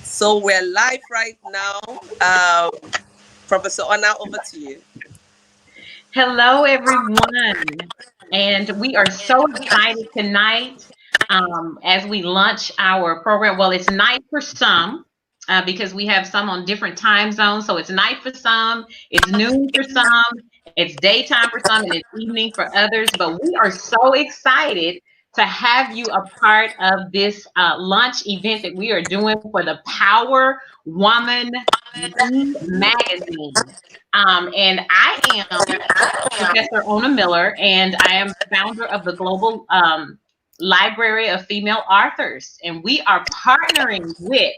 So we're live right now. Professor Ona, over to you. Hello, everyone. And we are so excited tonight as we launch our program. Well, it's night for some because we have some on different time zones. So it's night for some, it's noon for some, it's daytime for some, and it's evening for others. But we are so excited to have you a part of this launch event that we are doing for the Power Woman magazine. And I am Professor Ona Miller, and I am founder of the Global Library of Female Authors. And we are partnering with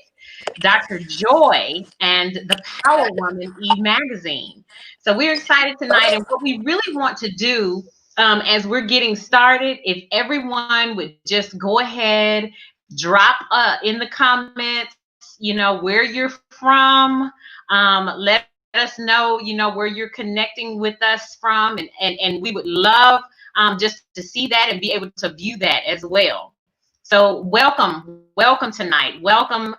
Dr. Joy and the Power Woman magazine. So we're excited tonight. And what we really want to do as we're getting started, if everyone would just go ahead, drop in the comments, where you're from. Let us know, where you're connecting with us from. And we would love just to see that and be able to view that as well. So welcome tonight. Welcome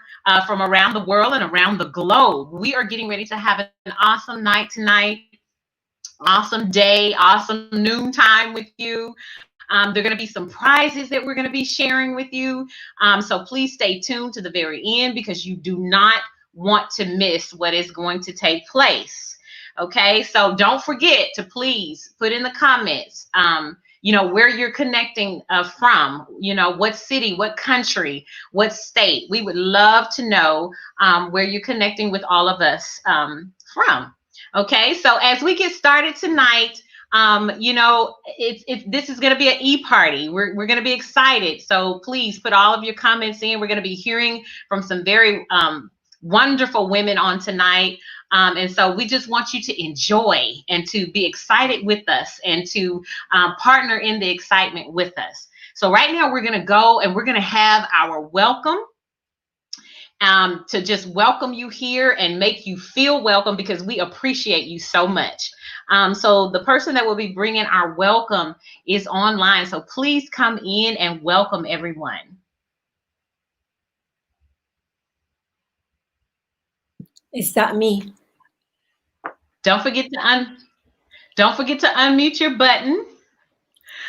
from around the world and around the globe. We are getting ready to have an awesome night tonight, awesome day, awesome noontime with you. There are going to be some prizes that we're going to be sharing with you. So please stay tuned to the very end because you do not want to miss what is going to take place. Okay, so don't forget to please put in the comments, where you're connecting from, what city, what country, what state. We would love to know where you're connecting with all of us from. Okay, so as we get started tonight, this is going to be an e-party. We're going to be excited. So please put all of your comments in. We're going to be hearing from some very wonderful women on tonight. And so we just want you to enjoy and to be excited with us and to partner in the excitement with us. So right now we're going to go and we're going to have our welcome. To just welcome you here and make you feel welcome because we appreciate you so much. So the person that will be bringing our welcome is online. So please come in and welcome everyone. Is that me? Don't forget to unmute your button.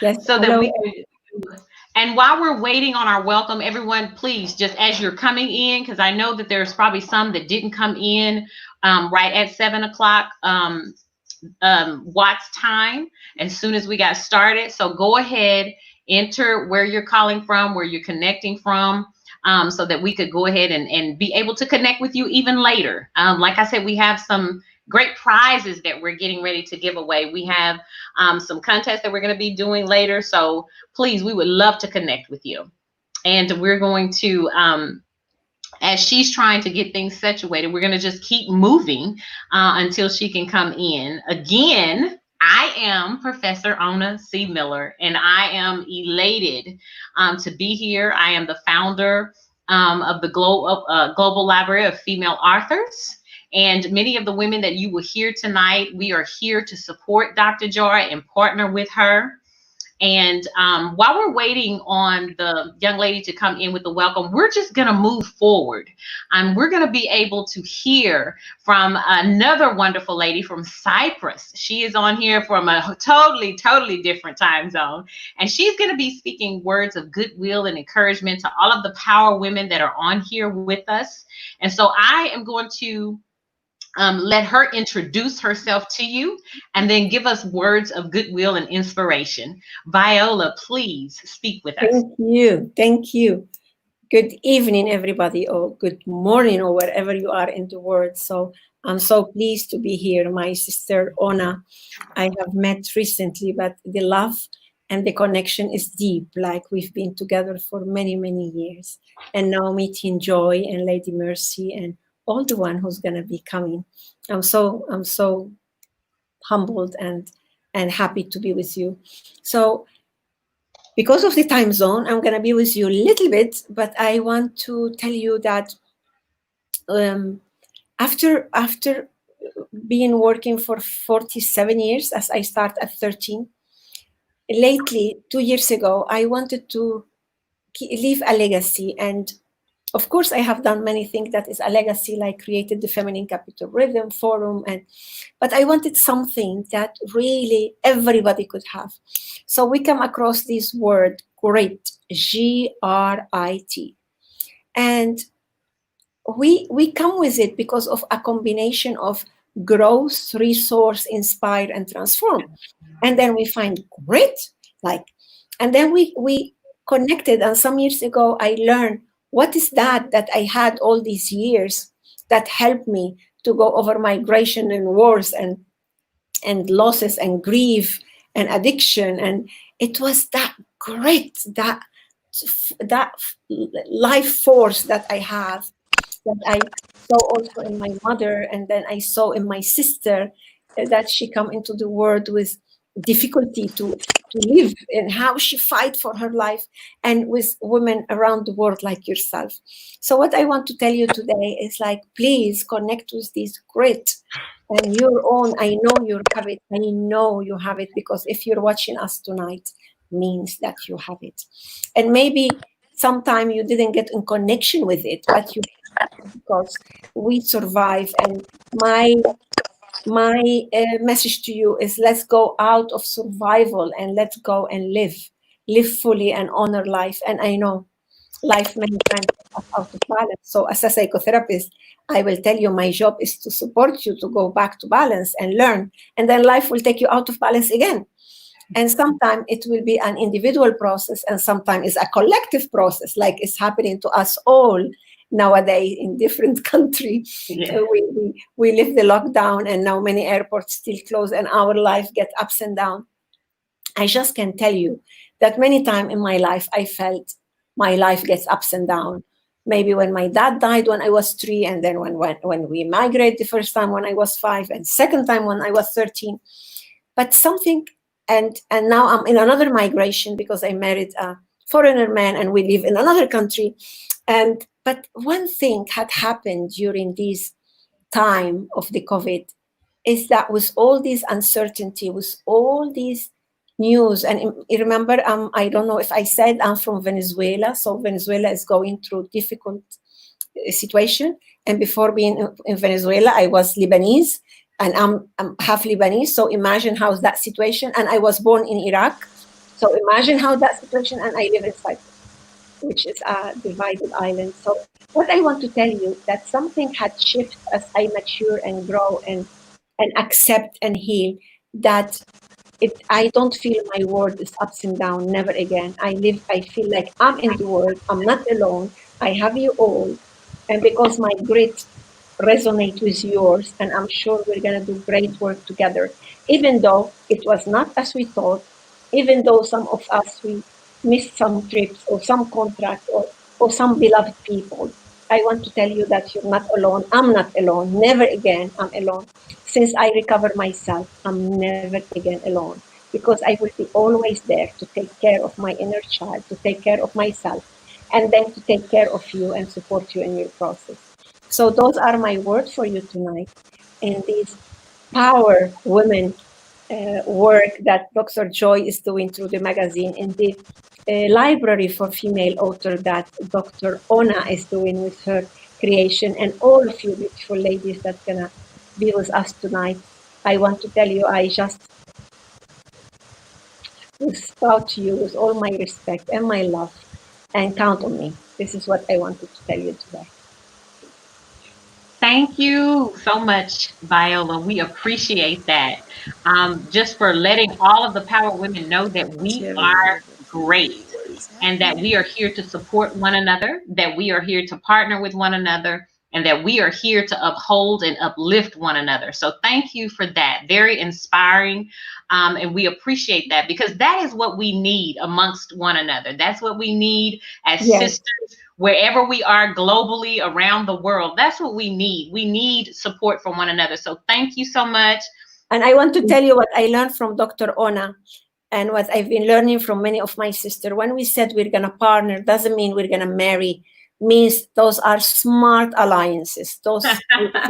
Yes. So hello. that we can. And while we're waiting on our welcome, everyone, please, just as you're coming in, because I know that there's probably some that didn't come in right at 7 o'clock Watts time, as soon as we got started. So go ahead, enter where you're calling from, where you're connecting from, so that we could go ahead and be able to connect with you even later. Like I said, we have some great prizes that we're getting ready to give away. We have some contests that we're going to be doing later. So please, we would love to connect with you. And we're going to, as she's trying to get things situated, we're going to just keep moving until she can come in. Again, I am Professor Ona C. Miller, and I am elated to be here. I am the founder of the Global Library of Female Authors. And many of the women that you will hear tonight, we are here to support Dr. Joy and partner with her. And while we're waiting on the young lady to come in with the welcome, we're just going to move forward. We're going to be able to hear from another wonderful lady from Cyprus. She is on here from a totally different time zone. And she's going to be speaking words of goodwill and encouragement to all of the power women that are on here with us. And so I am going to let her introduce herself to you and then give us words of goodwill and inspiration. Viola, please speak with us. Thank you. Good evening, everybody, or good morning, or wherever you are in the world. So I'm so pleased to be here. My sister Ona, I have met recently, but the love and the connection is deep, like we've been together for many years. And now meeting Joy and Lady Mercy and all the one who's gonna be coming. I'm so humbled and happy to be with you. So because of the time zone, I'm gonna be with you a little bit, but I want to tell you that after being working for 47 years, as I start at 13, lately, 2 years ago, I wanted to leave a legacy. And of course, I have done many things that is a legacy, like created the Feminine Capital Rhythm Forum, but I wanted something that really everybody could have. So we come across this word, grit, Grit, and we come with it because of a combination of growth, resource, inspire, and transform. And then we find grit, like, and then we connected. And some years ago, I learned what is that I had all these years that helped me to go over migration and wars and losses and grief and addiction. And it was that grit, that life force that I have, that I saw also in my mother, and then I saw in my sister, that she come into the world with difficulty to live, and how she fight for her life, and with women around the world like yourself. So what I want to tell you today is, like, please connect with this grit and your own. I know you have it. I know you have it, because if you're watching us tonight, means that you have it. And maybe sometime you didn't get in connection with it, but you, because we survive. And my message to you is, let's go out of survival and let's go and live fully and honor life. And I know life many times is out of balance. So as a psychotherapist, I will tell you, my job is to support you to go back to balance and learn, and then life will take you out of balance again. And sometimes it will be an individual process, and sometimes it's a collective process, like it's happening to us all nowadays in different countries. Yeah. We live the lockdown, and now many airports still close, and our life get ups and downs. I just can tell you that many times in my life, I felt my life gets ups and downs. Maybe when my dad died when I was 3, and then when we migrated the first time when I was 5, and second time when I was 13. But something, and now I'm in another migration because I married a foreigner man and we live in another country. But one thing had happened during this time of the COVID is that with all this uncertainty, with all these news, and you remember, I don't know if I said I'm from Venezuela, so Venezuela is going through difficult situation. And before being in Venezuela, I was Lebanese, and I'm half Lebanese. So imagine how's that situation. And I was born in Iraq. So imagine how that situation, and I live in Cyprus, which is a divided island. So what I want to tell you, that something had shifted as I mature and grow and accept and heal, that I don't feel my world is ups and down, never again. I feel like I'm in the world, I'm not alone, I have you all. And because my grit resonate with yours, and I'm sure we're gonna do great work together, even though it was not as we thought, even though some of us, we missed some trips or some contract or some beloved people. I want to tell you that you're not alone. I'm not alone. Never again I'm alone. Since I recover myself, I'm never again alone, because I will be always there to take care of my inner child, to take care of myself, and then to take care of you and support you in your process. So those are my words for you tonight in this Power Women work that Dr. Joy is doing through the magazine, in the library for female author that Dr. Ona is doing with her creation, and all of you beautiful ladies that's gonna be with us tonight. I want to tell you, I just spout to you with all my respect and my love, and count on me. This is what I wanted to tell you today. Thank you so much, Viola. We appreciate that. Just for letting all of the Power Women know that we are great, and that we are here to support one another, that we are here to partner with one another, and that we are here to uphold and uplift one another. So thank you for that. Very inspiring. And we appreciate that, because that is what we need amongst one another. That's what we need as sisters, wherever we are globally around the world. That's what we need. We need support from one another. So thank you so much. And I want to tell you what I learned from Dr. Ona, and what I've been learning from many of my sisters. When we said we're going to partner, doesn't mean we're going to marry. Means those are smart alliances. Those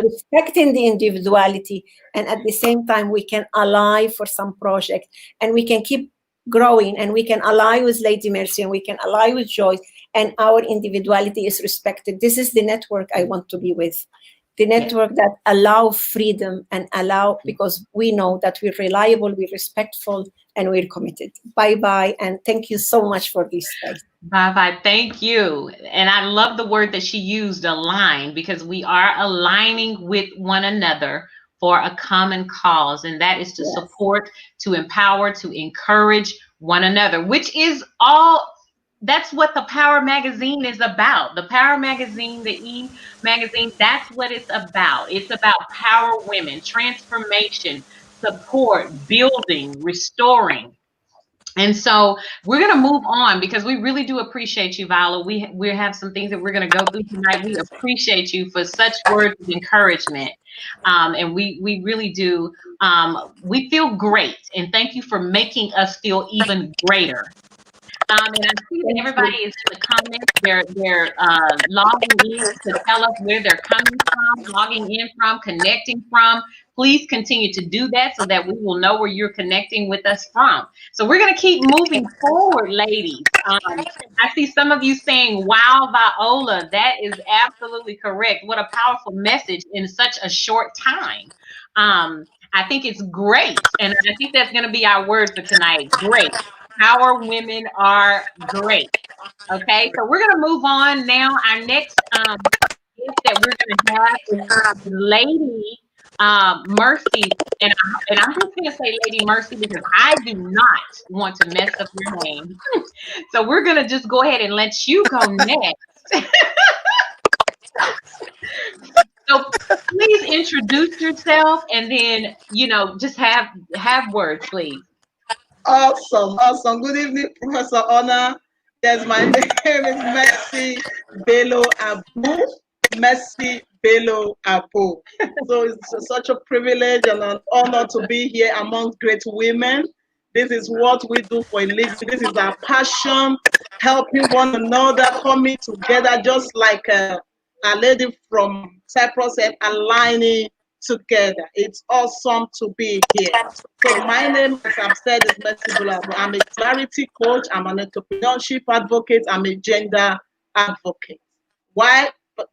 respecting the individuality, and at the same time we can ally for some project, and we can keep growing, and we can ally with Lady Mercy, and we can ally with Joyce, and our individuality is respected. This is the network I want to be with. The network that allow freedom and allow, because we know that we're reliable, we're respectful, and we're committed. Bye-bye, and thank you so much for this space. Bye-bye. Thank you. And I love the word that she used, align, because we are aligning with one another for a common cause, and that is to support, to empower, to encourage one another, which is all. That's what the Power Magazine is about. The Power Magazine, the E Magazine, that's what it's about. It's about power women, transformation, support, building, restoring. And so we're going to move on because we really do appreciate you, Viola. We have some things that we're going to go through tonight. We appreciate you for such words of encouragement. And we really do. We feel great. And thank you for making us feel even greater. And I see that everybody is in the comments. They're logging in to tell us where they're coming from, logging in from, connecting from. Please continue to do that so that we will know where you're connecting with us from. So we're going to keep moving forward, ladies. I see some of you saying, wow, Viola, that is absolutely correct. What a powerful message in such a short time. I think it's great. And I think that's going to be our word for tonight. Great. Our women are great. Okay, so we're gonna move on now. Our next gift that we're gonna have is Lady Mercy, and I'm just gonna say Lady Mercy because I do not want to mess up your name. So we're gonna just go ahead and let you go next. So please introduce yourself, and then just have words, please. Awesome. Good evening, Professor Honor. Yes, my name is Mercy Bello Abu. Mercy Bello Abu. So it's such a privilege and an honor to be here among great women. This is what we do for a living. This is our passion, helping one another, coming together, just like a lady from Cyprus said, aligning together. It's awesome to be here. So my name, as I've said, is Mercy Bulabu. I'm a clarity coach. I'm an entrepreneurship advocate. I'm a gender advocate. Why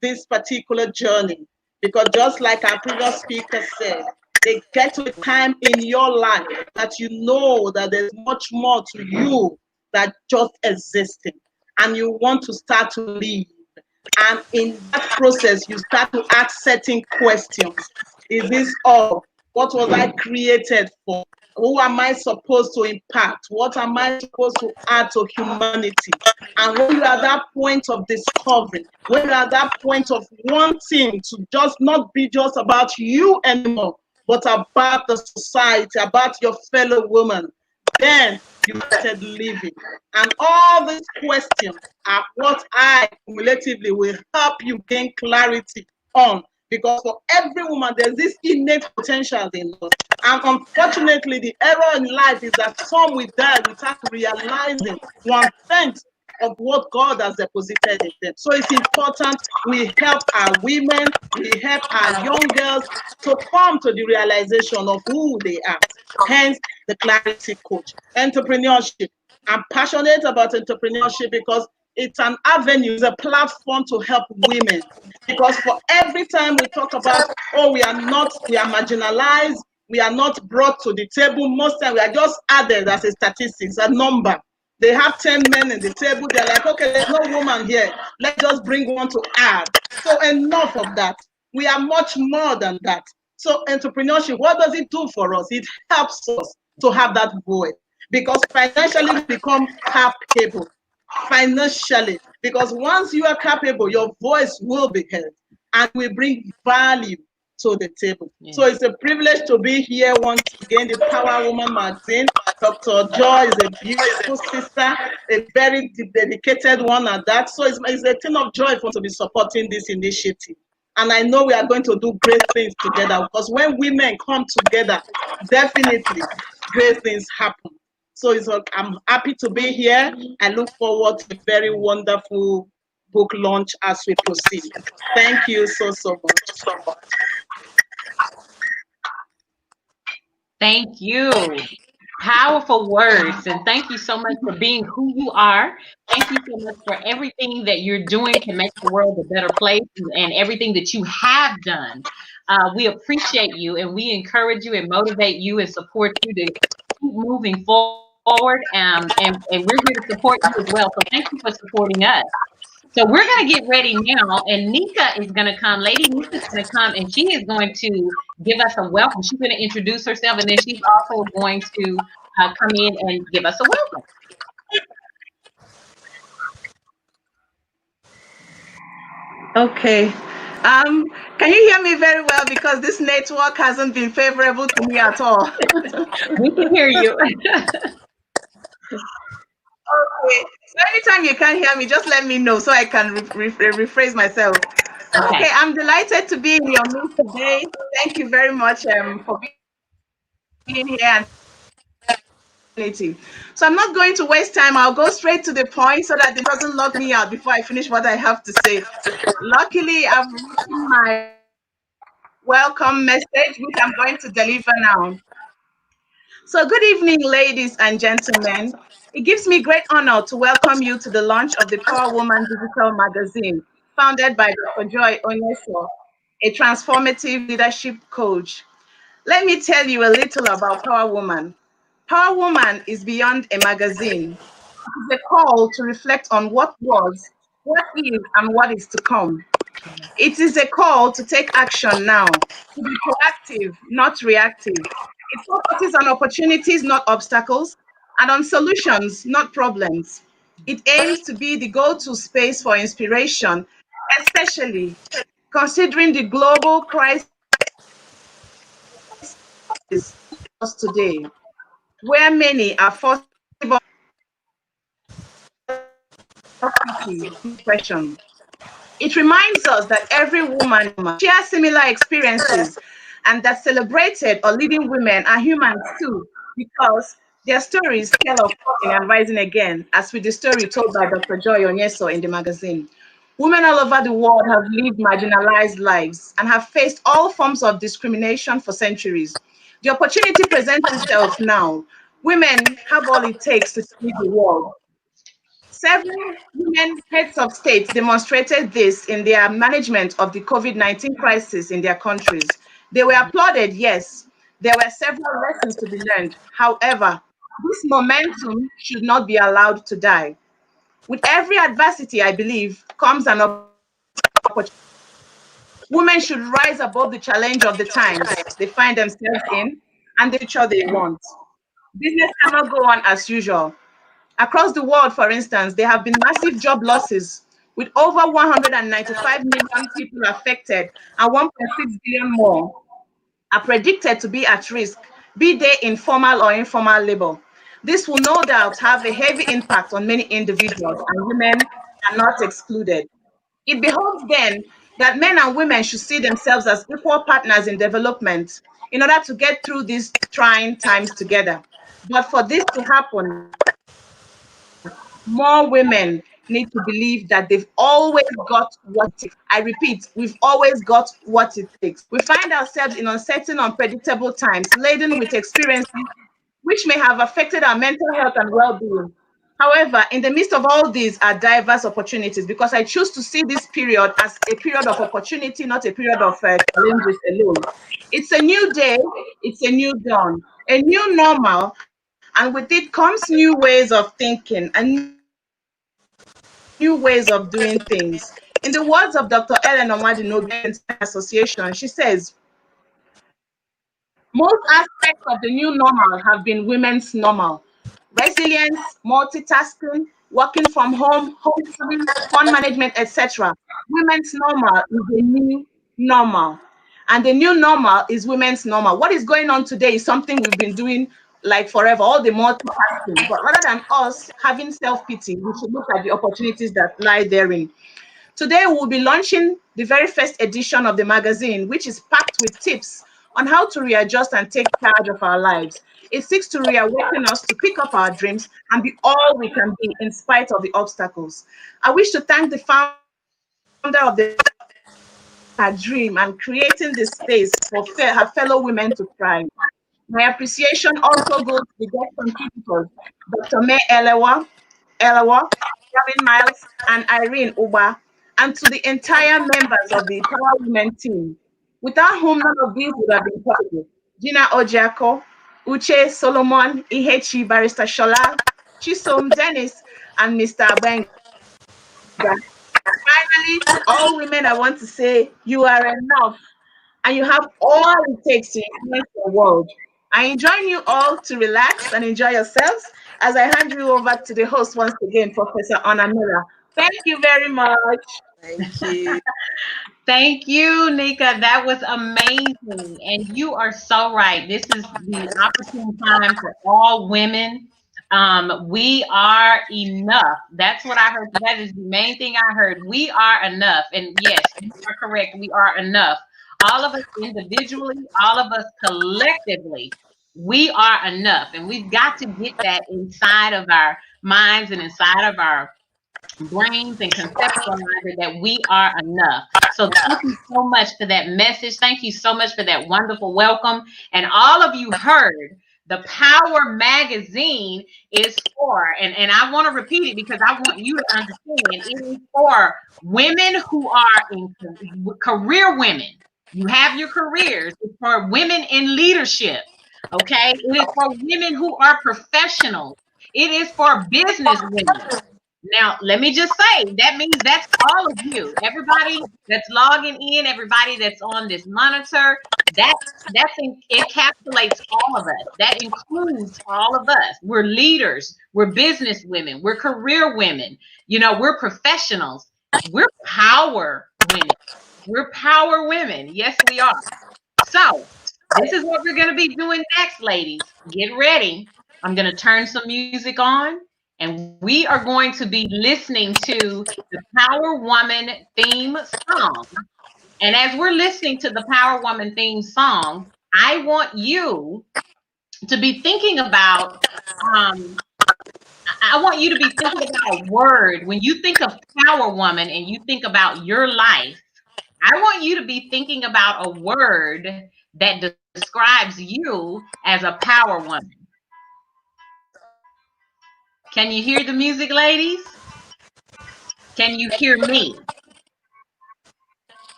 this particular journey? Because just like our previous speaker said, they get to a time in your life that you know that there's much more to you than just existing, and you want to start to live. And in that process, you start to ask certain questions. Is this all? What was I created for? Who am I supposed to impact? What am I supposed to add to humanity? And when you're at that point of discovery, when you're at that point of wanting to just not be just about you anymore, but about the society, about your fellow woman, then you started living. And all these questions are what I cumulatively will help you gain clarity on. Because for every woman, there's this innate potential in us. And unfortunately, the error in life is that some will die without realizing 1/10 of what God has deposited in them. So it's important we help our women, we help our young girls to come to the realization of who they are. Hence, the clarity coach. Entrepreneurship. I'm passionate about entrepreneurship because it's an avenue, it's a platform to help women. Because for every time we talk about, we are marginalized, we are not brought to the table, most times we are just added as a statistics, a number. They have 10 men in the table, they're like, okay, there's no woman here, let's just bring one to add. So enough of that. We are much more than that. So entrepreneurship, what does it do for us? It helps us to have that voice, because financially we become capable. Financially, because once you are capable, your voice will be heard and will bring value to the table. Yeah. So it's a privilege to be here once again. The Power Woman magazine. Dr. Joy is a beautiful sister, a very dedicated one at that. So it's a thing of joy for us to be supporting this initiative. And I know we are going to do great things together, because when women come together, definitely great things happen. So I'm happy to be here. I look forward to a very wonderful book launch as we proceed. Thank you so much. Thank you. Powerful words. And thank you so much for being who you are. Thank you so much for everything that you're doing to make the world a better place and everything that you have done. We appreciate you and we encourage you and motivate you and support you to keep moving forward. And we're here to support you as well. So thank you for supporting us. So we're going to get ready now, and Nika is going to come. Lady Nika is going to come, and she is going to give us a welcome. She's going to introduce herself, and then she's also going to come in and give us a welcome. Okay. Can you hear me very well? Because this network hasn't been favorable to me at all. We can hear you. Okay. So anytime you can't hear me, just let me know so I can rephrase myself. Okay. Okay, I'm delighted to be in your midst today. Thank you very much for being here and thank you for this opportunity. So I'm not going to waste time. I'll go straight to the point so that it doesn't lock me out before I finish what I have to say. Luckily, I've written my welcome message, which I'm going to deliver now. So, good evening, ladies and gentlemen. It gives me great honor to welcome you to the launch of the Power Woman Digital Magazine, founded by Dr. Joy Onyesoh, a transformative leadership coach. Let me tell you a little about Power Woman. Power Woman is beyond a magazine. It is a call to reflect on what was, what is, and what is to come. It is a call to take action now, to be proactive, not reactive. It focuses on opportunities, not obstacles, and on solutions, not problems. It aims to be the go to space for inspiration, especially considering the global crisis us today, where many are forced self-pity, depression. It reminds us that every woman shares similar experiences and that celebrated or leading women are humans too, because their stories tell of falling and rising again, as with the story told by Dr. Joy Onyeso in the magazine. Women all over the world have lived marginalized lives and have faced all forms of discrimination for centuries. The opportunity presents itself now. Women have all it takes to change the world. Several women heads of states demonstrated this in their management of the COVID-19 crisis in their countries. They were applauded, yes. There were several lessons to be learned. However, this momentum should not be allowed to die. With every adversity, I believe, comes an opportunity. Women should rise above the challenge of the times they find themselves in and the future they want. Business cannot go on as usual. Across the world, for instance, there have been massive job losses, with over 195 million people affected and 1.6 billion more are predicted to be at risk, be they in formal or informal labor. This will no doubt have a heavy impact on many individuals, and women are not excluded. It behoves then that men and women should see themselves as equal partners in development in order to get through these trying times together. But for this to happen, more women need to believe that they've always got what it takes. I repeat, we've always got what it takes. We find ourselves in uncertain, unpredictable times, laden with experiences which may have affected our mental health and well-being. However, in the midst of all these are diverse opportunities, because I choose to see this period as a period of opportunity, not a period of challenges alone. It's a new day, it's a new dawn, a new normal, and with it comes new ways of thinking and new ways of doing things. In the words of Dr. Ellen Omadi Nobi, President of the American Association, she says, most aspects of the new normal have been women's normal. Resilience, multitasking, working from home, homeschooling, fund management, etc. Women's normal is the new normal. And the new normal is women's normal. What is going on today is something we've been doing like forever, all the multitasking. But rather than us having self-pity, we should look at the opportunities that lie therein. Today, we'll be launching the very first edition of the magazine, which is packed with tips on how to readjust and take charge of our lives. It seeks to reawaken us to pick up our dreams and be all we can be in spite of the obstacles. I wish to thank the founder of the magazine for living her dream and creating this space for her fellow women to thrive. My appreciation also goes to the guest contributors, Dr. May Elewa, Gavin Miles, and Irene Uba, and to the entire members of the Power Women team, without whom none of these would have been possible. Gina Ojiako, Uche Solomon, Ihechi Barrister Shola, Chisom Dennis, and Mr. Abenga. Finally, to all women, I want to say you are enough and you have all it takes to influence the world. I enjoin you all to relax and enjoy yourselves as I hand you over to the host once again, Professor Anna Miller. Thank you very much. Thank you. Thank you, Nika. That was amazing. And you are so right. This is the opportune time for all women. We are enough. That's what I heard. That is the main thing I heard. We are enough. And yes, you are correct. We are enough. All of us individually, all of us collectively, we are enough. And we've got to get that inside of our minds and inside of our brains and conceptualize it that we are enough. So thank you so much for that message. Thank you so much for that wonderful welcome. And all of you heard the Power Magazine is for, and I want to repeat it because I want you to understand it is for women who are in career women. You have your careers. It's for women in leadership. Okay. It is for women who are professionals. It is for business women. Now, let me just say, that means that's all of you. Everybody that's logging in, everybody that's on this monitor, it encapsulates all of us. That includes all of us. We're leaders, we're business women, we're career women, we're professionals, we're power women. We're power women. Yes, we are. So, this is what we're going to be doing next, ladies. Get ready. I'm going to turn some music on. And we are going to be listening to the Power Woman theme song. And as we're listening to the Power Woman theme song, I want you to be thinking about, I want you to be thinking about a word. When you think of Power Woman and you think about your life, I want you to be thinking about a word that describes you as a power woman. Can you hear the music, ladies? Can you hear me?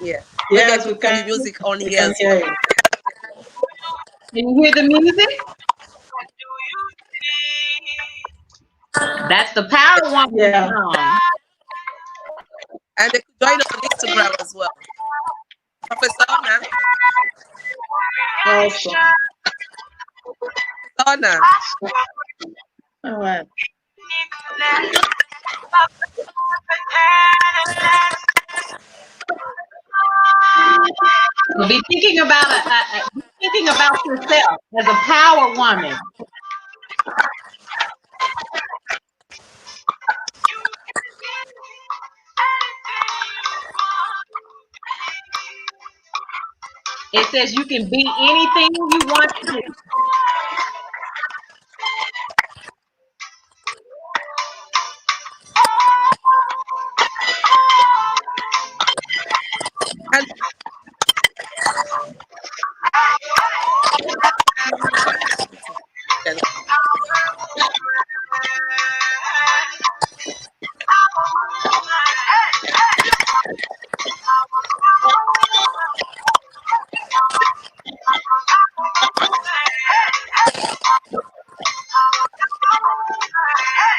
Yeah. Yes, we we can put can. the music on We here can as hear well. you. Can you hear the music? That's the Power Woman Yeah. song. And they could join us on Instagram as well. Professor Anna. Awesome. Anna. All right. So be thinking about yourself as a power woman. It says you can be anything you want to be. And yeah,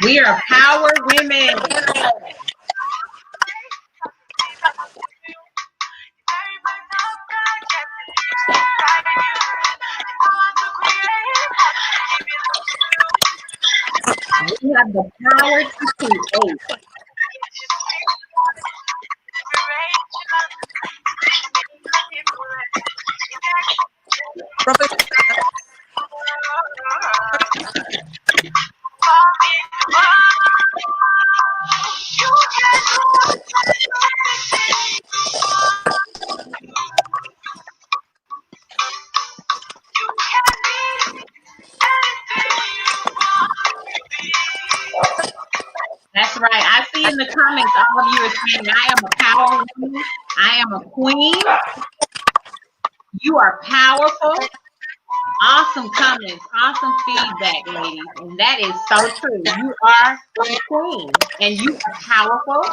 We are power women. We have the power to create. Professor Anna. That's right. I see in the comments all of you are saying, I am a power woman. I am a queen. You are powerful. Awesome comments, awesome feedback, ladies. And that is so true. You are a queen and you are powerful.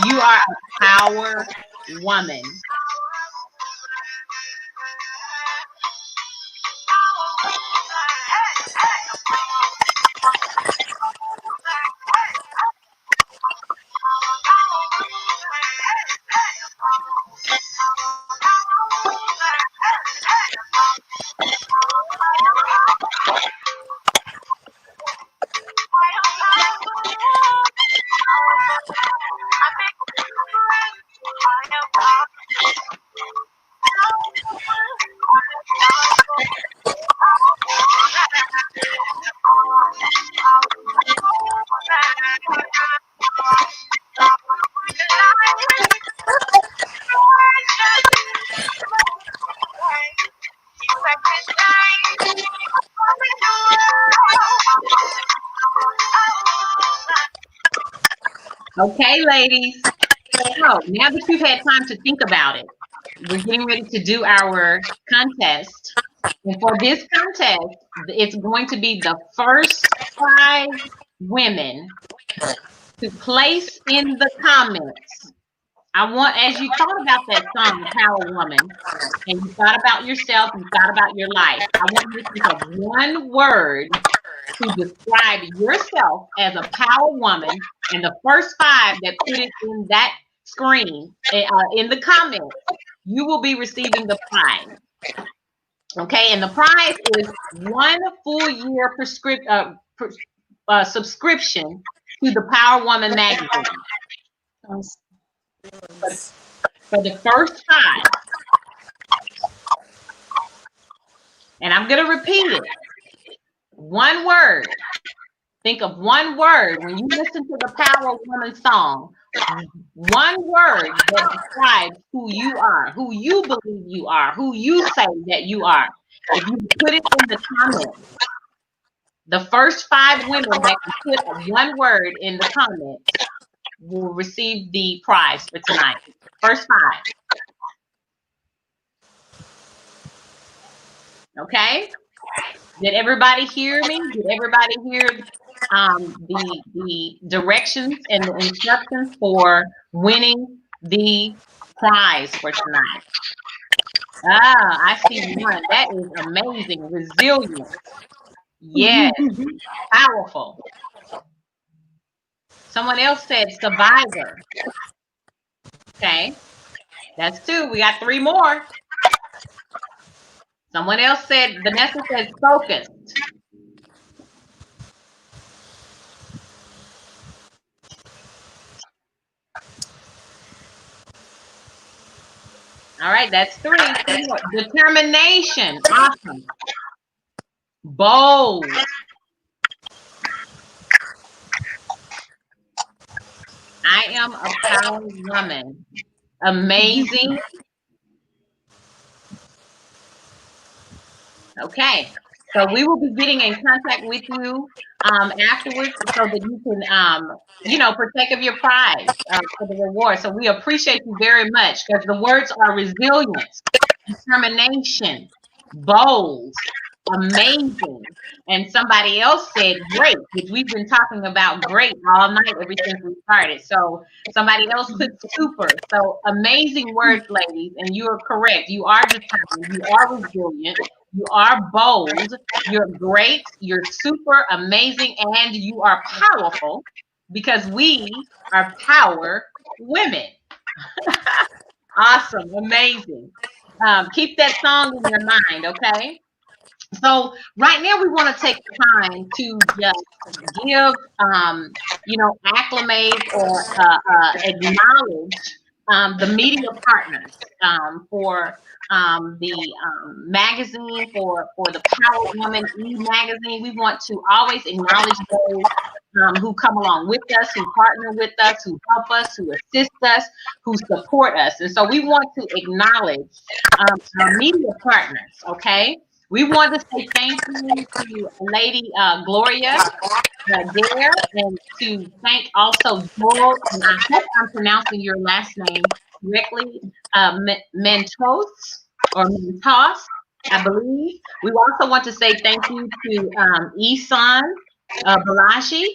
You are a power woman. Okay, ladies. So now that you've had time to think about it, we're getting ready to do our contest. And for this contest, it's going to be the first 5 women to place in the comments. I want, as you thought about that song, Power Woman, and you thought about yourself, you thought about your life, I want you to think of one word to describe yourself as a power woman, and the first 5 that put it in that screen, in the comments, you will be receiving the prize. Okay, and the prize is 1 full year subscription to the Power Woman magazine. For the first 5. And I'm going to repeat it. One word. Think of one word when you listen to the Power Woman song. One word that describes who you are, who you believe you are, who you say that you are. If you put it in the comments, the first 5 women that can put one word in the comments will receive the prize for tonight. First 5. Okay? Did everybody hear me? Did everybody hear the directions and the instructions for winning the prize for tonight? Ah, I see one. That is amazing. Resilient. Yes. Powerful. Someone else said survivor. Okay. That's 2. We got 3 more. Someone else said, Vanessa said focused. All right, that's 3. Determination. Awesome. Bold. I am a power woman. Amazing. Okay. So we will be getting in contact with you afterwards so that you can, partake of your prize for the reward. So we appreciate you very much because the words are resilience, determination, bold, amazing. And somebody else said great, which we've been talking about great all night ever since we started. So somebody else put super. So amazing words, ladies. And you are correct. You are determined. You are resilient. You are bold. You're great. You're super amazing. And you are powerful because we are power women. Awesome. Amazing. Keep that song in your mind, okay? So right now we want to take time to just give, acclimate or acknowledge the media partners for the magazine, for the Power Woman e-magazine. We want to always acknowledge those who come along with us, who partner with us, who help us, who assist us, who support us. And so we want to acknowledge our media partners, okay? We want to say thank you to Lady Gloria there, and to thank also Joel, and I hope I'm pronouncing your last name correctly, Mentos or Mentos. I believe. We also want to say thank you to Isan Balashi,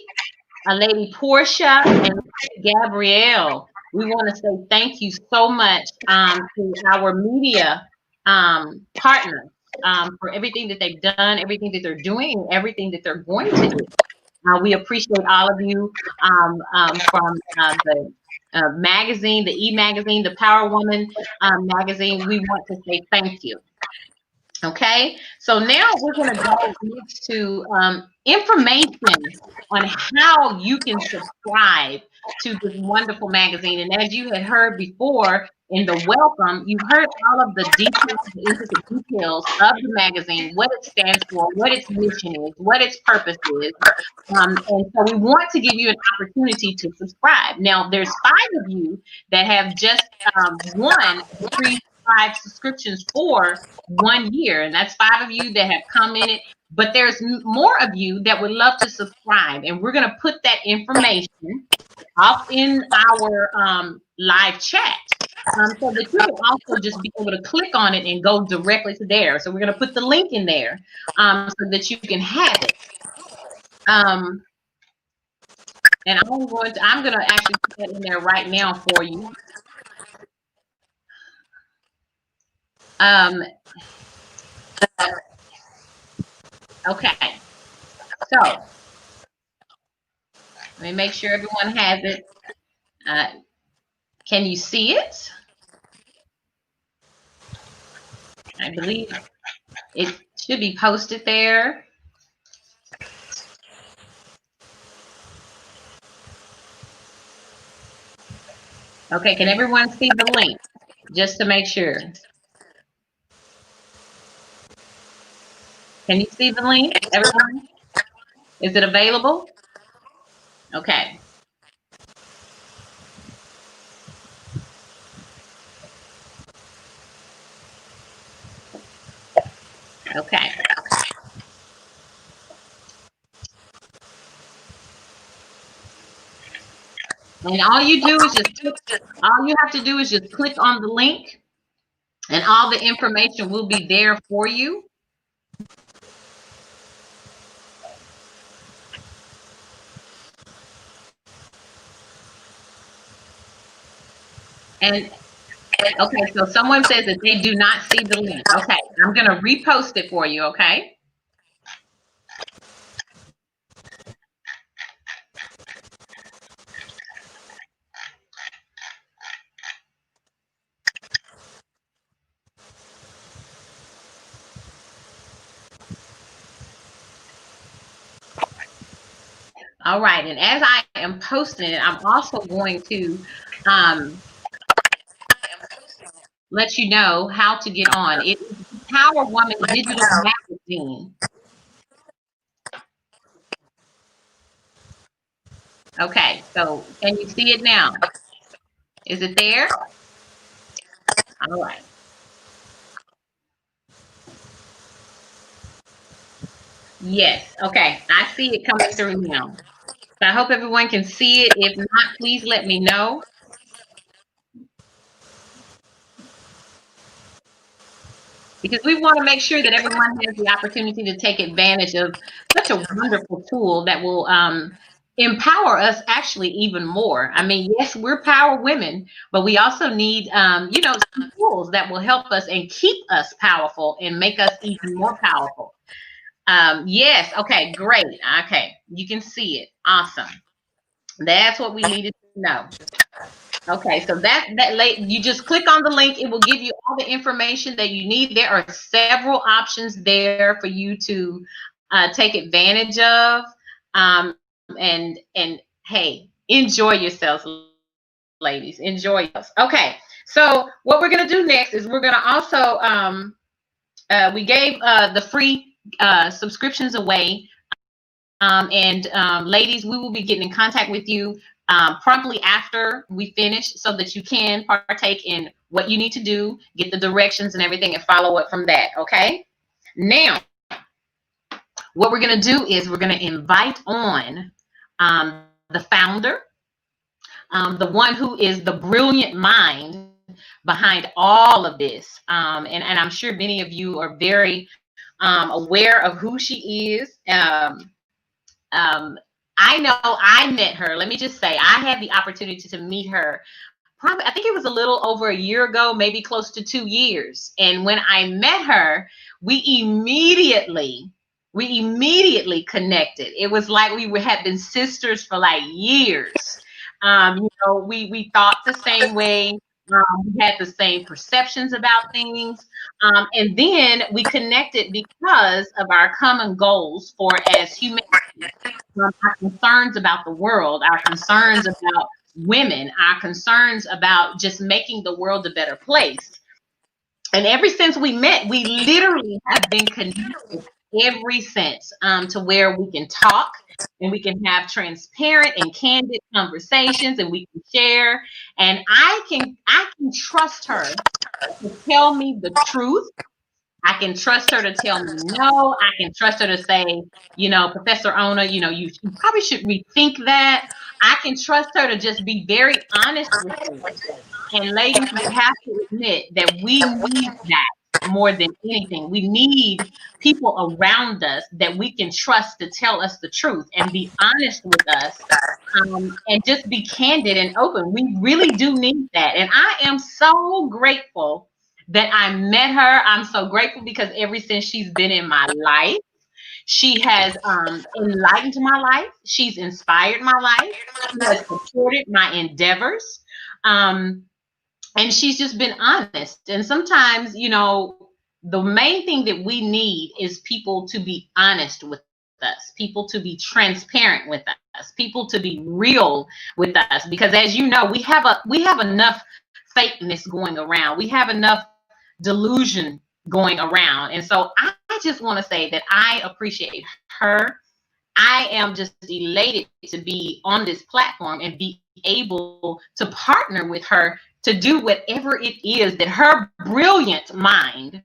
Lady Portia, and Gabrielle. We want to say thank you so much to our media partners for everything that they've done, everything that they're doing, and everything that they're going to do. We appreciate all of you from the magazine, the e-magazine, the Power Woman magazine. We want to say thank you. Okay, so now we're going to go next to information on how you can subscribe to this wonderful magazine. And as you had heard before in the welcome, you've heard all of the details, the intricate details of the magazine, what it stands for, what its mission is, what its purpose is. And so we want to give you an opportunity to subscribe. Now, there's 5 of you that have just won the free 5 subscriptions for 1 year, and that's 5 of you that have commented, but there's more of you that would love to subscribe, and we're going to put that information up in our live chat so that you can also just be able to click on it and go directly to there. So we're going to put the link in there so that you can have it. And I'm going to actually put that in there right now for you. Okay, so let me make sure everyone has it. Can you see it? I believe it should be posted there. Okay, can everyone see the link? Just to make sure. Can you see the link, everyone? Is it available? Okay. Okay. And all you do is just click, all you have to do is just click on the link, and all the information will be there for you. And okay, so someone says that they do not see the link. Okay, I'm going to repost it for you, okay? All right, and as I am posting it, I'm also going to let you know how to get on. It is Power Woman Digital Magazine. Okay, so can you see it now? Is it there? All right. Yes, okay, I see it coming through now. So I hope everyone can see it. If not, please let me know. Because we want to make sure that everyone has the opportunity to take advantage of such a wonderful tool that will empower us actually even more. I mean, yes, we're power women, but we also need, you know, some tools that will help us and keep us powerful and make us even more powerful. Yes, okay, great. Okay, you can see it. Awesome. That's what we needed to know. Okay, so you just click on the link. It will give you all the information that you need. There are several options there for you to take advantage of. And hey, enjoy yourselves, ladies. Enjoy yourselves. Okay, so what we're gonna do next is we're gonna also we gave the free subscriptions away. Ladies, we will be getting in contact with you promptly after we finish so that you can partake in what you need to do, get the directions and everything, and follow up from that, okay? Now, what we're going to do is we're going to invite on the founder, the one who is the brilliant mind behind all of this. And I'm sure many of you are very aware of who she is. I know I met her. Let me just say, I had the opportunity to meet her. Probably, I think it was a little over a year ago, maybe close to 2 years. And when I met her, we immediately connected. It was like had been sisters for like years. We thought the same way. We had the same perceptions about things. And then we connected because of our common goals for as humanity, our concerns about the world, our concerns about women, our concerns about just making the world a better place. And ever since we met, we literally have been connected ever since, to where we can talk and we can have transparent and candid conversations and we can share. And I can trust her to tell me the truth. I can trust her to tell me no. I can trust her to say, Professor Ona, you probably should rethink that. I can trust her to just be very honest with me. And ladies, we have to admit that we need that more than anything. We need people around us that we can trust to tell us the truth and be honest with us, and just be candid and open. We really do need that. And I am so grateful that I met her. I'm so grateful because ever since she's been in my life, she has enlightened my life. She's inspired my life. She has supported my endeavors. And she's just been honest. And sometimes, the main thing that we need is people to be honest with us, people to be transparent with us, people to be real with us. Because as you know, we have enough fakeness going around. We have enough delusion going around. And so I just want to say that I appreciate her. I am just elated to be on this platform and be able to partner with her to do whatever it is that her brilliant mind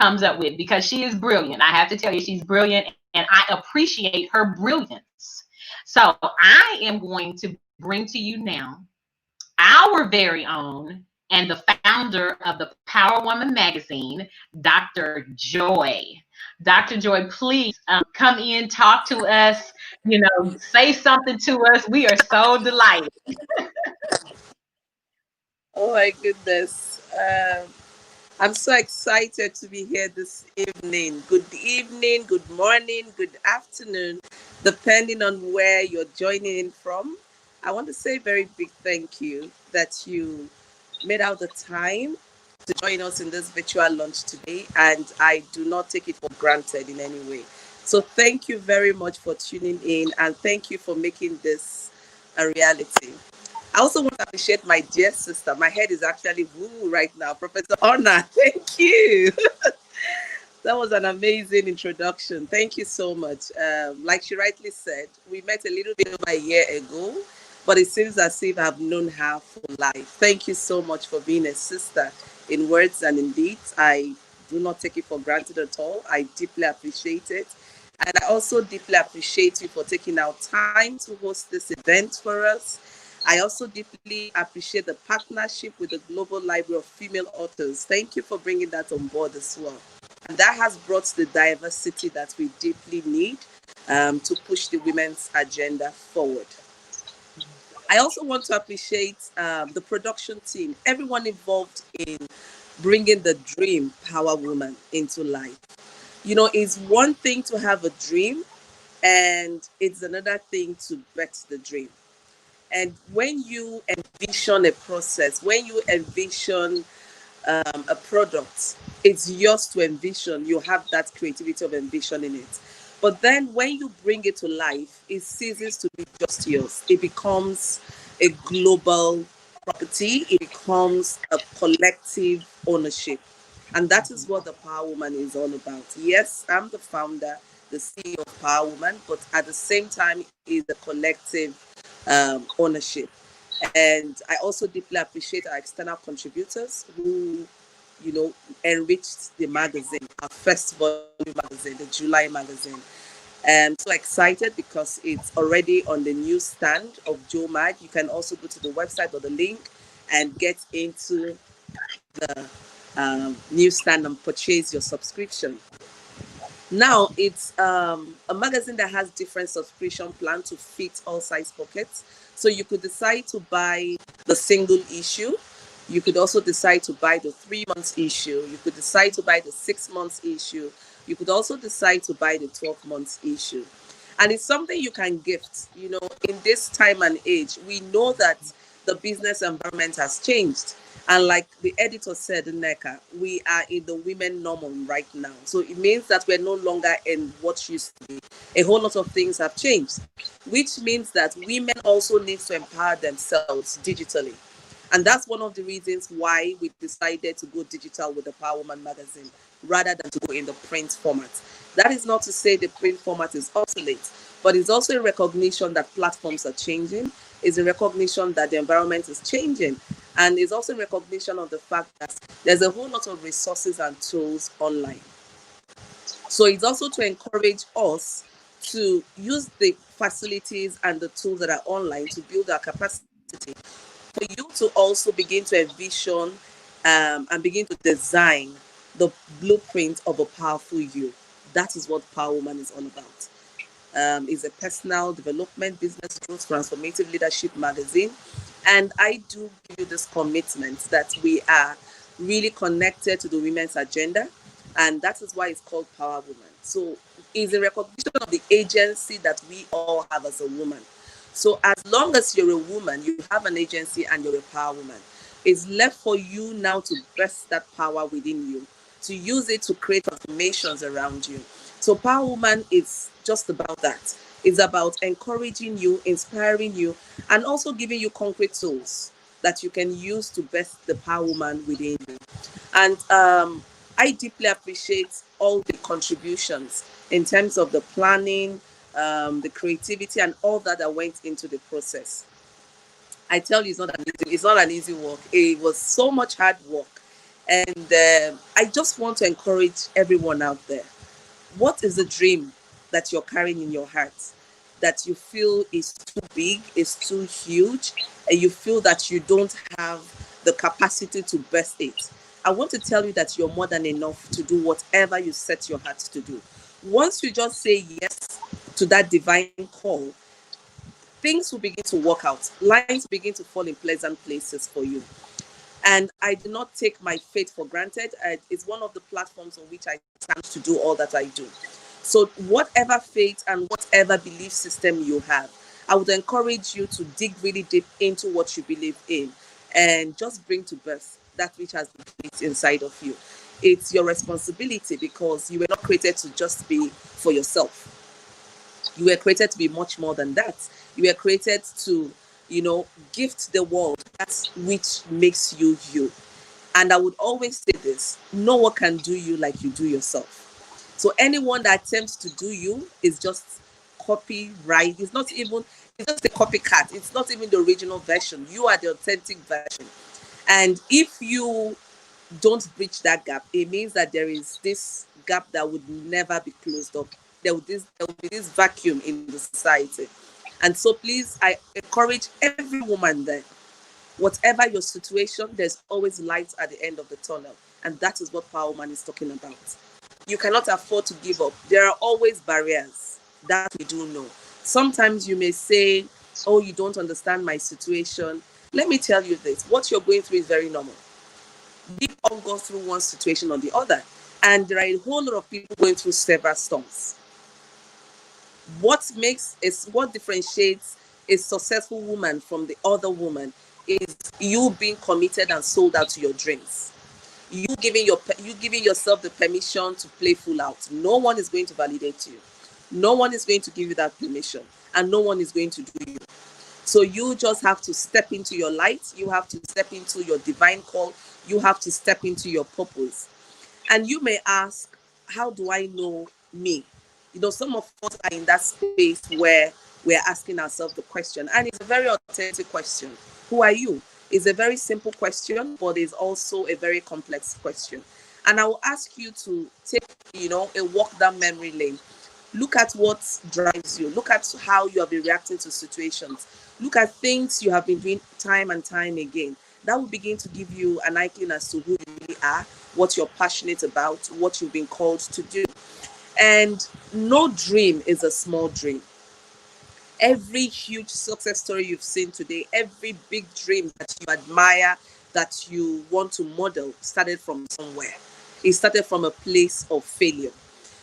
comes up with, because she is brilliant. I have to tell you, she's brilliant, and I appreciate her brilliance. So I am going to bring to you now our very own and the founder of the Power Woman magazine, Dr. Joy. Dr. Joy, please come in, talk to us, say something to us. We are so delighted. Oh my goodness. I'm so excited to be here this evening. Good evening, good morning, good afternoon, depending on where you're joining in from. I want to say a very big thank you that you made out the time to join us in this virtual lunch today, and I do not take it for granted in any way. So thank you very much for tuning in, and thank you for making this a reality. I also want to appreciate my dear sister. My head is actually woo right now. Professor Ona, thank you. That was an amazing introduction. Thank you so much. Like she rightly said, we met a little bit over a year ago, but it seems as if I've known her for life. Thank you so much for being a sister in words and in deeds. I do not take it for granted at all. I deeply appreciate it. And I also deeply appreciate you for taking out time to host this event for us. I also deeply appreciate the partnership with the Global Library of Female Authors. Thank you for bringing that on board as well. And that has brought the diversity that we deeply need to push the women's agenda forward. I also want to appreciate the production team, everyone involved in bringing the dream Power Woman into life. It's one thing to have a dream, and it's another thing to bet the dream. And when you envision a process, when you envision a product, it's yours to envision. You have that creativity of envisioning it. But then when you bring it to life, it ceases to be just yours. It becomes a global property. It becomes a collective ownership. And that is what the Power Woman is all about. Yes, I'm the founder, the CEO of Power Woman, but at the same time, it's a collective ownership. And I also deeply appreciate our external contributors who, enriched the magazine, our first volume magazine, the July magazine. I'm so excited because it's already on the newsstand of Joe Mag. You can also go to the website or the link and get into the newsstand and purchase your subscription. Now it's a magazine that has different subscription plan to fit all size pockets. So you could decide to buy the single issue. You could also decide to buy the 3 months issue. You could decide to buy the 6 months issue. You could also decide to buy the 12 months issue. And it's something you can gift. You know, in this time and age, we know that the business environment has changed. And like the editor said, Neka, we are in the women normal right now. So it means that we're no longer in what used to be. A whole lot of things have changed, which means that women also need to empower themselves digitally. And that's one of the reasons why we decided to go digital with the Power Woman magazine rather than to go in the print format. That is not to say the print format is obsolete, but it's also a recognition that platforms are changing, it's a recognition that the environment is changing, and it's also a recognition of the fact that there's a whole lot of resources and tools online. So it's also to encourage us to use the facilities and the tools that are online to build our capacity, for you to also begin to envision and begin to design the blueprint of a powerful you. That is what Power Woman is all about. Is a personal development, business growth, transformative leadership magazine. And I do give you this commitment that we are really connected to the women's agenda. And that is why it's called Power Woman. So it's a recognition of the agency that we all have as a woman. So as long as you're a woman, you have an agency and you're a power woman. It's left for you now to burst that power within you, to use it to create transformations around you. So Power Woman is just about that. It's about encouraging you, inspiring you, and also giving you concrete tools that you can use to burst the Power Woman within you. And I deeply appreciate all the contributions in terms of the planning, the creativity, and all that went into the process. I tell you, it's not an easy work. It was so much hard work, and I just want to encourage everyone out there. What is the dream that you're carrying in your heart that you feel is too big, is too huge, and you feel that you don't have the capacity to burst it? I want to tell you that you're more than enough to do whatever you set your heart to do. Once you just say yes to that divine call, things will begin to work out. Lines begin to fall in pleasant places for you. And I do not take my faith for granted. It's one of the platforms on which I stand to do all that I do. So whatever faith and whatever belief system you have, I would encourage you to dig really deep into what you believe in and just bring to birth that which has been placed inside of you. It's your responsibility because you were not created to just be for yourself. You were created to be much more than that. You were created to, gift the world that which makes you you. And I would always say this: no one can do you like you do yourself. So anyone that attempts to do you is just copyright. It's just a copycat. It's not even the original version. You are the authentic version. And if you don't bridge that gap, it means that there is this gap that would never be closed up. There will be this vacuum in the society. And so please, I encourage every woman there, whatever your situation, there's always light at the end of the tunnel. And that is what Power Man is talking about. You cannot afford to give up. There are always barriers that we do know. Sometimes you may say, oh, you don't understand my situation. Let me tell you this: what you're going through is very normal. We all go through one situation or the other. And there are a whole lot of people going through several storms. What differentiates a successful woman from the other woman is you being committed and sold out to your dreams. You giving yourself the permission to play full out. No one is going to validate you. No one is going to give you that permission, and no one is going to do you. So you just have to step into your light. You have to step into your divine call. You have to step into your purpose. And you may ask, how do I know me? Some of us are in that space where we're asking ourselves the question, and it's a very authentic question. Who are you? It's a very simple question, but it's also a very complex question. And I will ask you to take, a walk down memory lane. Look at what drives you. Look at how you have been reacting to situations. Look at things you have been doing time and time again That will begin to give you an inkling as to who you really are, what you're passionate about, what you've been called to do. And no dream is a small dream. Every huge success story you've seen today, every big dream that you admire, that you want to model, started from somewhere. It started from a place of failure.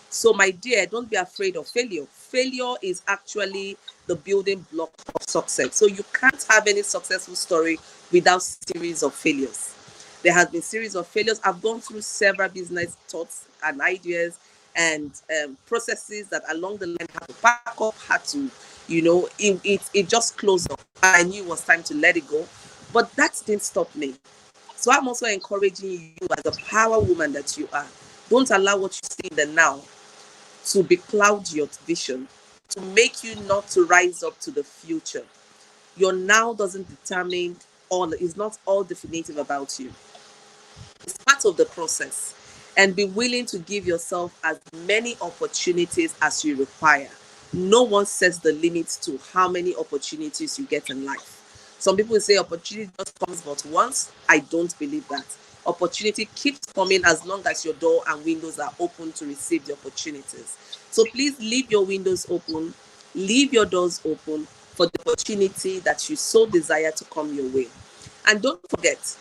So, my dear, don't be afraid of failure. Failure is actually the building block of success. So, you can't have any successful story without series of failures. There has been series of failures. I've gone through several business thoughts and ideas and processes that along the line had to pack up, had to, it just closed up. I knew it was time to let it go. But that didn't stop me. So I'm also encouraging you as a power woman that you are. Don't allow what you see in the now to becloud your vision, to make you not to rise up to the future. Your now doesn't determine all, is not all definitive about you. It's part of the process. And be willing to give yourself as many opportunities as you require. No one sets the limits to how many opportunities you get in life. Some people say opportunity just comes but once. I don't believe that. Opportunity keeps coming as long as your door and windows are open to receive the opportunities. So please leave your windows open, leave your doors open for the opportunity that you so desire to come your way. And don't forget,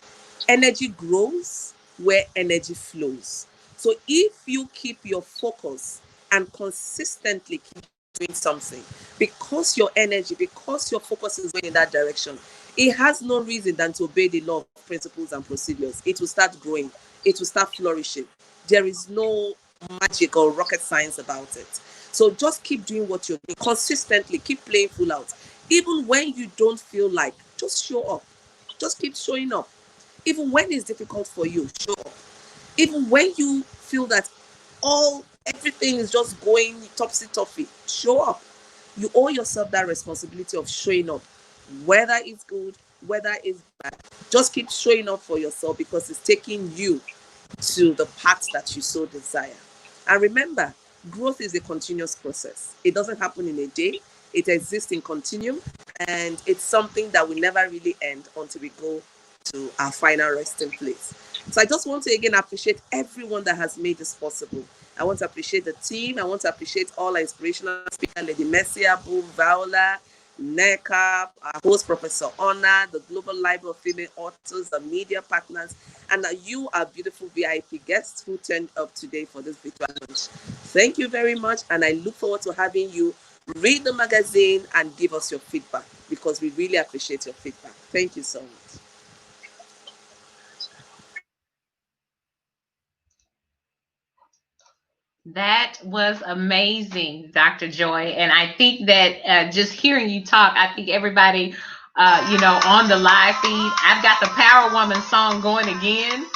energy grows where energy flows. So if you keep your focus and consistently keep doing something, because your energy, because your focus is going in that direction, it has no reason than to obey the law of principles and procedures. It will start growing, it will start flourishing. There is no magic or rocket science about it. So just keep doing what you're doing consistently, keep playing full out. Even when you don't feel like, just show up. Just keep showing up. Even when it's difficult for you, show up. Even when you feel that everything is just going topsy-turvy, show up. You owe yourself that responsibility of showing up, whether it's good, whether it's bad. Just keep showing up for yourself because it's taking you to the path that you so desire. And remember, growth is a continuous process. It doesn't happen in a day. It exists in continuum, and it's something that will never really end until we go to our final resting place. So I just want to again appreciate everyone that has made this possible. I want to appreciate the team. I want to appreciate all our inspirational speakers, Lady Messia, Boom, Viola, NECAP, our host, Professor Honor, the Global Library of Female Authors, the media partners, and you, our beautiful VIP guests who turned up today for this virtual lunch. Thank you very much, and I look forward to having you read the magazine and give us your feedback because we really appreciate your feedback. Thank you so much. That was amazing, Dr. Joy. And I think that just hearing you talk, I think everybody, on the live feed, I've got the Power Woman song going again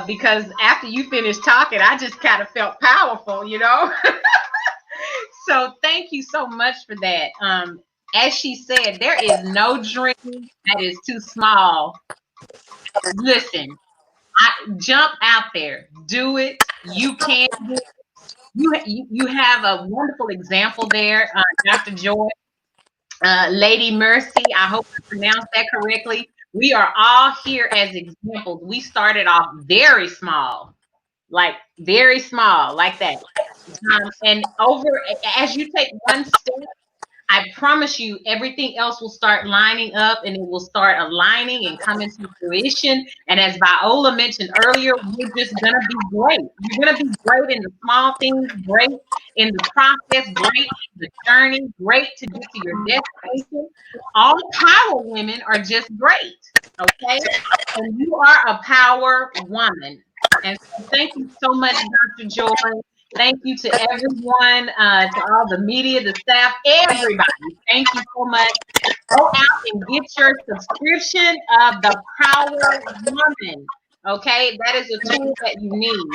because after you finished talking, I just kind of felt powerful. So thank you so much for that. As she said, there is no dream that is too small. Listen, jump out there, do it. You can do it. You have a wonderful example there, Dr. Joy. Lady Mercy, I hope I pronounced that correctly. We are all here as examples. We started off very small, like that. And as you take one step, I promise you, everything else will start lining up and it will start aligning and coming to fruition. And as Viola mentioned earlier, we're just going to be great. You're going to be great in the small things, great in the process, great in the journey, great to get to your destination. All power women are just great. Okay. And you are a power woman. And so thank you so much, Dr. Joy. Thank you to everyone, to all the media, the staff, everybody. Thank you so much. Go out and get your subscription of the Power Woman. Okay, that is a tool that you need.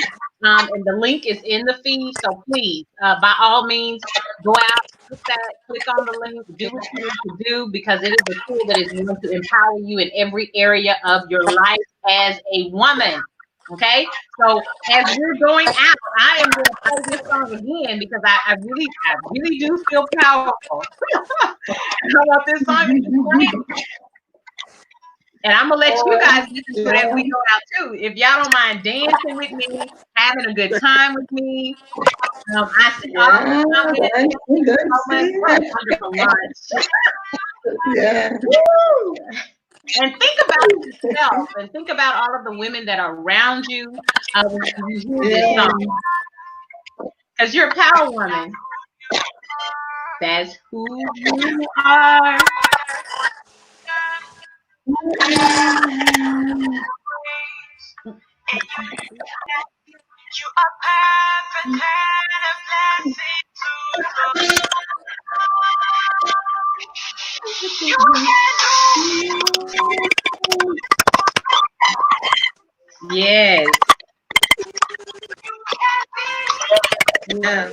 And the link is in the feed. So please, by all means, go out, click on the link, do what you need to do because it is a tool that is going to empower you in every area of your life as a woman. Okay, so as we're going out, I am going to play this song again because I really do feel powerful. How about this song? And I'm gonna let you guys listen to that. We go out too. If y'all don't mind dancing with me, having a good time with me. I see all the comments. Thank you so much. What a wonderful lunch. Yeah. Woo! And think about yourself and think about all of the women that are around you when you hear this song. Because you're a power woman. That's who you are. You are perfect and a blessing to the you Yes. Yeah.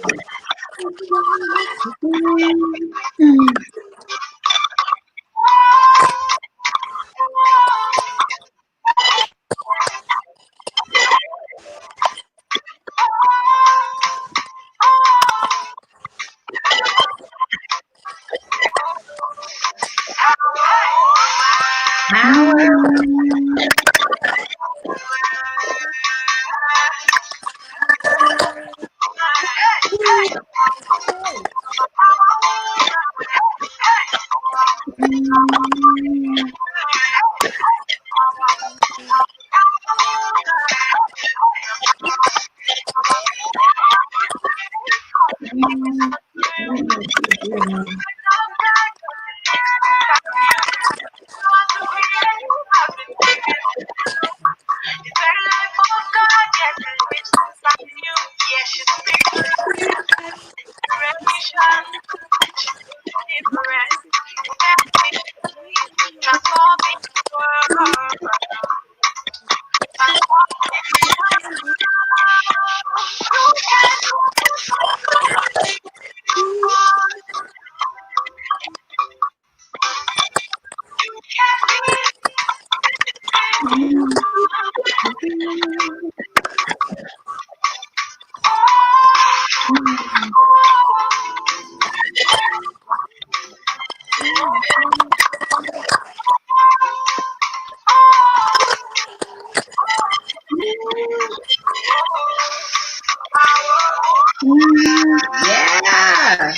Yeah.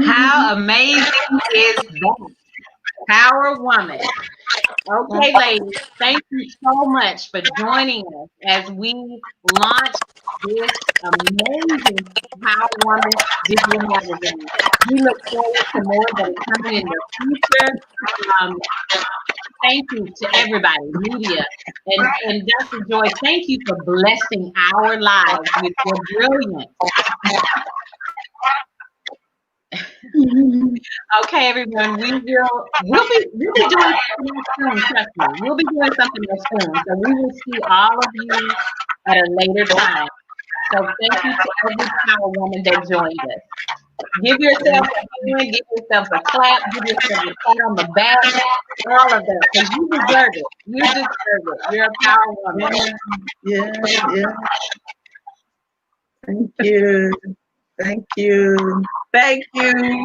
How amazing is that? Power woman. Okay, ladies, thank you so much for joining us as we launch this amazing Power Woman digital magazine. We look forward to more that is coming in the future. Um, Thank you to everybody, media, and Dr. Joy. Thank you for blessing our lives with your brilliance. Okay, everyone, we'll be doing something else soon. Trust me, we'll be doing something else soon. So we will see all of you at a later time. So thank you to every power woman that joined us. Give yourself a hand, give yourself a clap, give yourself a pat on the back, all of that, because you deserve it. You deserve it. You're a power woman. Yeah. Thank you. Thank you. Thank you.